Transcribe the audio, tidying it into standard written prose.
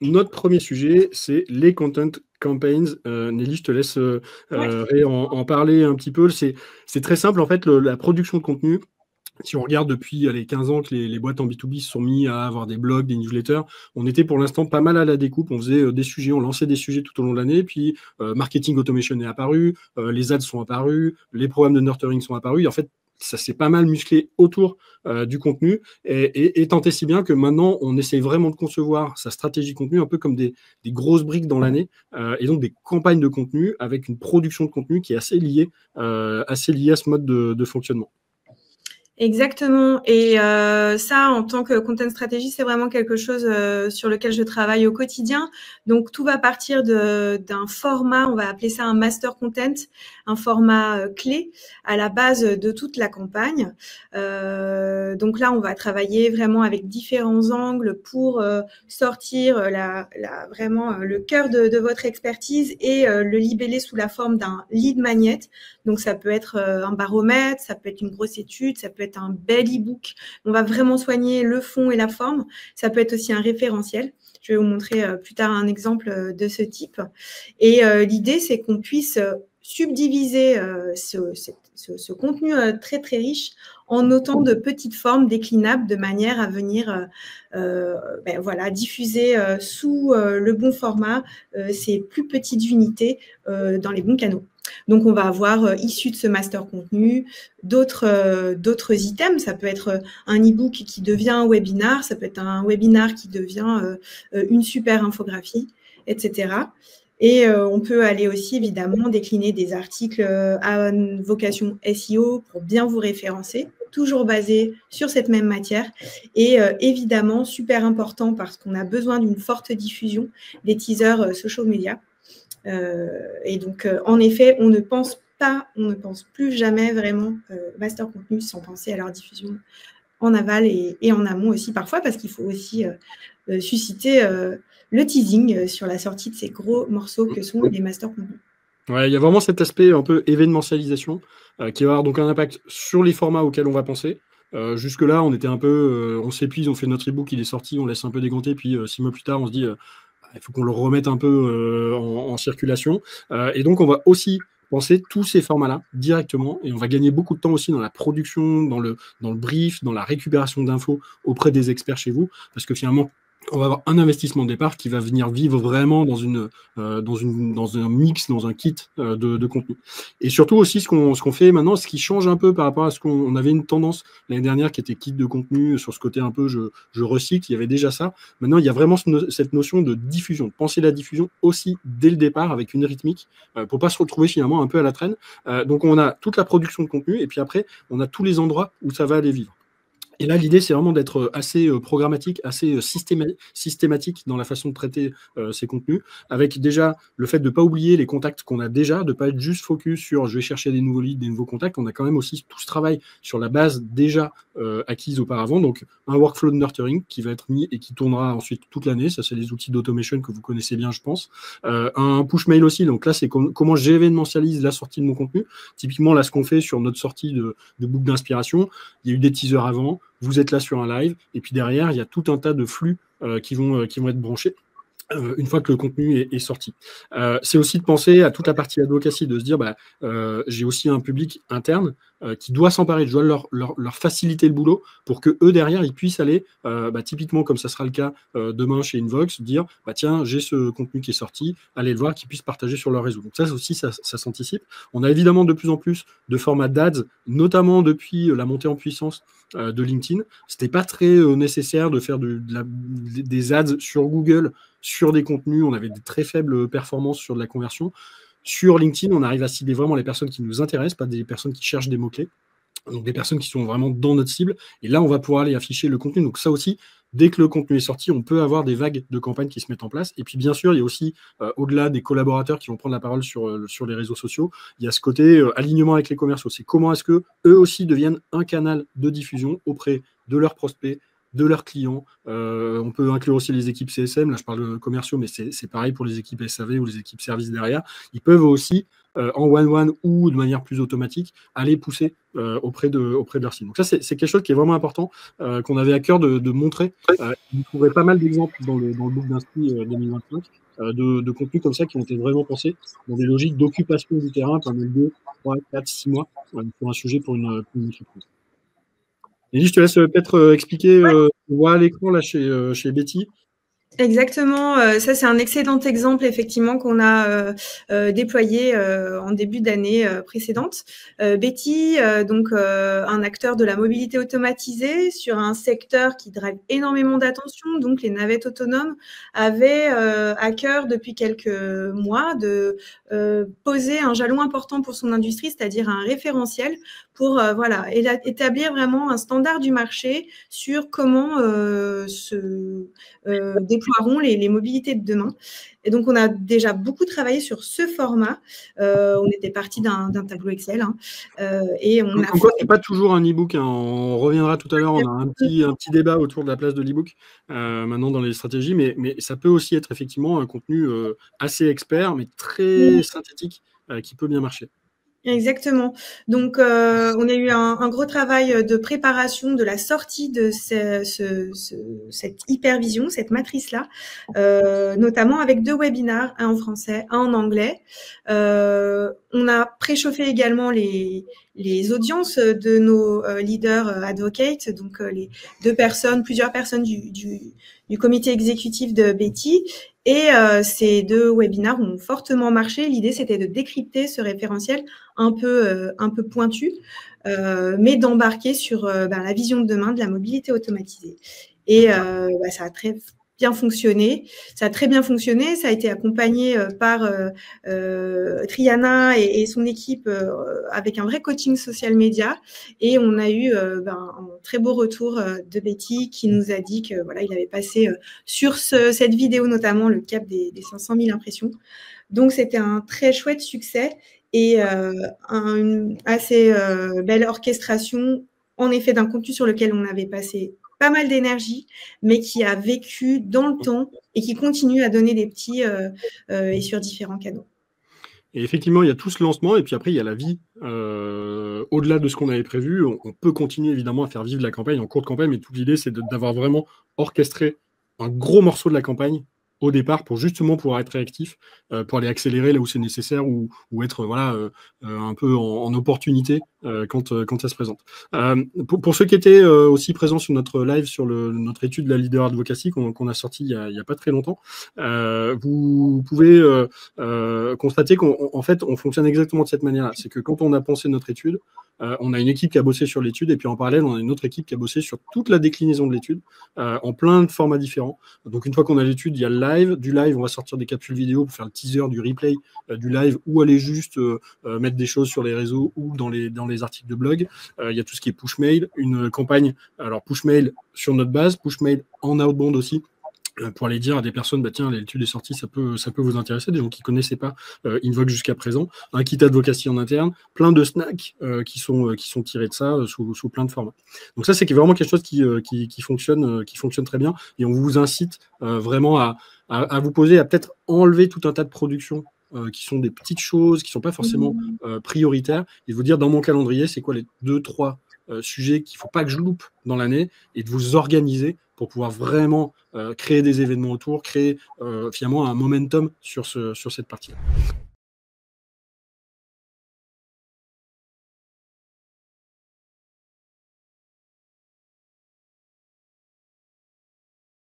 notre premier sujet, c'est les content campaigns. Nelly, je te laisse Ouais. en parler un petit peu. C'est très simple, en fait, la production de contenu. Si on regarde depuis les 15 ans que les boîtes en B2B se sont mis à avoir des blogs, des newsletters, on était pour l'instant pas mal à la découpe. On faisait des sujets, on lançait des sujets tout au long de l'année, puis marketing automation est apparu, les ads sont apparus, les programmes de nurturing sont apparus. Et en fait, ça s'est pas mal musclé autour du contenu et tant et si bien que maintenant, on essaye vraiment de concevoir sa stratégie contenu un peu comme des grosses briques dans l'année et donc des campagnes de contenu avec une production de contenu qui est assez liée à ce mode de fonctionnement. Exactement. Et ça, en tant que content stratégie, c'est vraiment quelque chose sur lequel je travaille au quotidien. Donc, tout va partir d'un format, on va appeler ça un master content, un format clé à la base de toute la campagne. Donc là, on va travailler vraiment avec différents angles pour sortir vraiment le cœur de votre expertise et le libeller sous la forme d'un lead magnet. Donc, ça peut être un baromètre, ça peut être une grosse étude, ça peut être un bel e-book. On va vraiment soigner le fond et la forme. Ça peut être aussi un référentiel. Je vais vous montrer plus tard un exemple de ce type. Et l'idée, c'est qu'on puisse subdiviser ce contenu très, très riche en autant de petites formes déclinables de manière à venir diffuser sous le bon format ces plus petites unités dans les bons canaux. Donc, on va avoir issu de ce master contenu d'autres items. Ça peut être un e-book qui devient un webinar, ça peut être un webinar qui devient une super infographie, etc. Et on peut aller aussi, évidemment, décliner des articles à vocation SEO pour bien vous référencer, toujours basés sur cette même matière. Et évidemment, super important parce qu'on a besoin d'une forte diffusion des teasers social media. Et donc, en effet, on ne pense plus jamais vraiment master contenu sans penser à leur diffusion en aval et en amont aussi parfois, parce qu'il faut aussi susciter le teasing sur la sortie de ces gros morceaux que sont les master contenus. Ouais, il y a vraiment cet aspect un peu événementialisation qui va avoir donc un impact sur les formats auxquels on va penser. Jusque-là, on était un peu, on s'épuise, on fait notre e-book, il est sorti, on laisse un peu déganter, puis 6 mois plus tard, on se dit, il faut qu'on le remette un peu en circulation. Et donc, on va aussi penser tous ces formats-là directement, et on va gagner beaucoup de temps aussi dans la production, dans le brief, dans la récupération d'infos auprès des experts chez vous, parce que finalement, on va avoir un investissement de départ qui va venir vivre vraiment dans un mix, dans un kit de contenu. Et surtout aussi, ce qu'on fait maintenant, ce qui change un peu par rapport à ce qu'on avait une tendance l'année dernière qui était kit de contenu, sur ce côté un peu je recycle, il y avait déjà ça. Maintenant, il y a vraiment cette notion de diffusion, de penser la diffusion aussi dès le départ avec une rythmique pour pas se retrouver finalement un peu à la traîne. Donc, on a toute la production de contenu et puis après, on a tous les endroits où ça va aller vivre. Et là, l'idée, c'est vraiment d'être assez programmatique, assez systématique dans la façon de traiter ces contenus, avec déjà le fait de ne pas oublier les contacts qu'on a déjà, de ne pas être juste focus sur je vais chercher des nouveaux leads, des nouveaux contacts. On a quand même aussi tout ce travail sur la base déjà acquise auparavant. Donc, un workflow de nurturing qui va être mis et qui tournera ensuite toute l'année. Ça, c'est les outils d'automation que vous connaissez bien, je pense. Un push mail aussi. Donc là, c'est comment j'événementialise la sortie de mon contenu. Typiquement, là, ce qu'on fait sur notre sortie de boucle d'inspiration, il y a eu des teasers avant. Vous êtes là sur un live, et puis derrière, il y a tout un tas de flux qui vont être branchés une fois que le contenu est sorti. C'est aussi de penser à toute la partie advocacy, de se dire, j'ai aussi un public interne qui doit s'emparer, je dois leur faciliter le boulot pour que eux derrière, ils puissent aller, typiquement comme ça sera le cas demain chez Invox, dire, tiens, j'ai ce contenu qui est sorti, allez le voir, qu'ils puissent partager sur leur réseau. Donc ça aussi, ça s'anticipe. On a évidemment de plus en plus de formats d'ads, notamment depuis la montée en puissance de LinkedIn. C'était pas très nécessaire de faire des ads sur Google, sur des contenus, on avait des très faibles performances sur de la conversion. Sur LinkedIn, on arrive à cibler vraiment les personnes qui nous intéressent, pas des personnes qui cherchent des mots-clés. Donc des personnes qui sont vraiment dans notre cible. Et là, on va pouvoir aller afficher le contenu. Donc ça aussi, dès que le contenu est sorti, on peut avoir des vagues de campagnes qui se mettent en place. Et puis bien sûr, il y a aussi, au-delà des collaborateurs qui vont prendre la parole sur les réseaux sociaux, il y a ce côté alignement avec les commerciaux. C'est comment est-ce que eux aussi deviennent un canal de diffusion auprès de leurs prospects, de leurs clients. On peut inclure aussi les équipes CSM, là je parle de commerciaux, mais c'est pareil pour les équipes SAV ou les équipes services derrière. Ils peuvent aussi, en one-one ou de manière plus automatique, aller pousser auprès de leur site. Donc ça, c'est quelque chose qui est vraiment important, qu'on avait à cœur de montrer. Vous trouverez pas mal d'exemples dans le book d'inspi 2025, de contenus comme ça qui ont été vraiment pensés dans des logiques d'occupation du terrain pendant 2, 3, 4, 6 mois pour un sujet pour une entreprise. Nelly, je te laisse peut-être expliquer, on voit à l'écran là chez Betty. Exactement, ça c'est un excellent exemple effectivement qu'on a déployé en début d'année précédente. Betty, donc un acteur de la mobilité automatisée sur un secteur qui drive énormément d'attention, donc les navettes autonomes, avait à cœur depuis quelques mois de poser un jalon important pour son industrie, c'est-à-dire un référentiel pour voilà, établir vraiment un standard du marché sur comment déploieront les mobilités de demain. Et donc, on a déjà beaucoup travaillé sur ce format. On était parti d'un tableau Excel. Hein, et on Comme quoi, ce n'est pas toujours un e-book. Hein. On reviendra tout à l'heure. On a un petit débat autour de la place de l'e-book maintenant dans les stratégies. Mais ça peut aussi être effectivement un contenu assez expert, mais très synthétique, qui peut bien marcher. Exactement. Donc, on a eu un gros travail de préparation de la sortie de cette hypervision, cette matrice-là, notamment avec 2 webinars, un en français, un en anglais. On a préchauffé également les audiences de nos leaders advocates, donc plusieurs personnes du comité exécutif de Betty. Et ces 2 webinars ont fortement marché. L'idée, c'était de décrypter ce référentiel un peu pointu, mais d'embarquer sur la vision de demain de la mobilité automatisée. Et ça a très bien fonctionné. Ça a très bien fonctionné. Ça a été accompagné par Triana et son équipe avec un vrai coaching social media. Et on a eu un très beau retour de Betty qui nous a dit que voilà, il avait passé sur cette vidéo notamment le cap des 500 000 impressions. Donc c'était un très chouette succès et une assez belle orchestration en effet d'un contenu sur lequel on avait passé pas mal d'énergie, mais qui a vécu dans le temps et qui continue à donner des petits et sur différents canaux. Et effectivement, il y a tout ce lancement, et puis après, il y a la vie. Au-delà de ce qu'on avait prévu, on peut continuer évidemment à faire vivre la campagne en cours de campagne, mais toute l'idée, c'est d'avoir vraiment orchestré un gros morceau de la campagne au départ pour justement pouvoir être réactif, pour aller accélérer là où c'est nécessaire ou être un peu en opportunité quand ça se présente. Pour ceux qui étaient aussi présents sur notre live sur notre étude de la Leader Advocacy qu'on a sortie il y a pas très longtemps, vous pouvez constater qu'en fait on fonctionne exactement de cette manière-là. C'est que quand on a pensé notre étude, on a une équipe qui a bossé sur l'étude et puis en parallèle on a une autre équipe qui a bossé sur toute la déclinaison de l'étude en plein de formats différents. Donc une fois qu'on a l'étude, il y a le live. Du live, on va sortir des capsules vidéo pour faire le teaser du replay du live ou aller juste mettre des choses sur les réseaux ou dans les articles de blog. Il y a tout ce qui est push mail, une campagne, alors push mail sur notre base, push mail en outbound aussi, pour aller dire à des personnes, tiens, l'étude est sortie, ça peut vous intéresser, des gens qui ne connaissaient pas Invoke jusqu'à présent, un kit advocacy en interne, plein de snacks qui sont tirés de ça sous plein de formats. Donc ça, c'est vraiment quelque chose qui fonctionne très bien, et on vous incite vraiment à vous poser, à peut-être enlever tout un tas de productions qui sont des petites choses, qui ne sont pas forcément prioritaires, et vous dire, dans mon calendrier, c'est quoi les 2-3 sujets qu'il ne faut pas que je loupe dans l'année, et de vous organiser pour pouvoir vraiment créer des événements autour, créer finalement un momentum sur cette partie-là.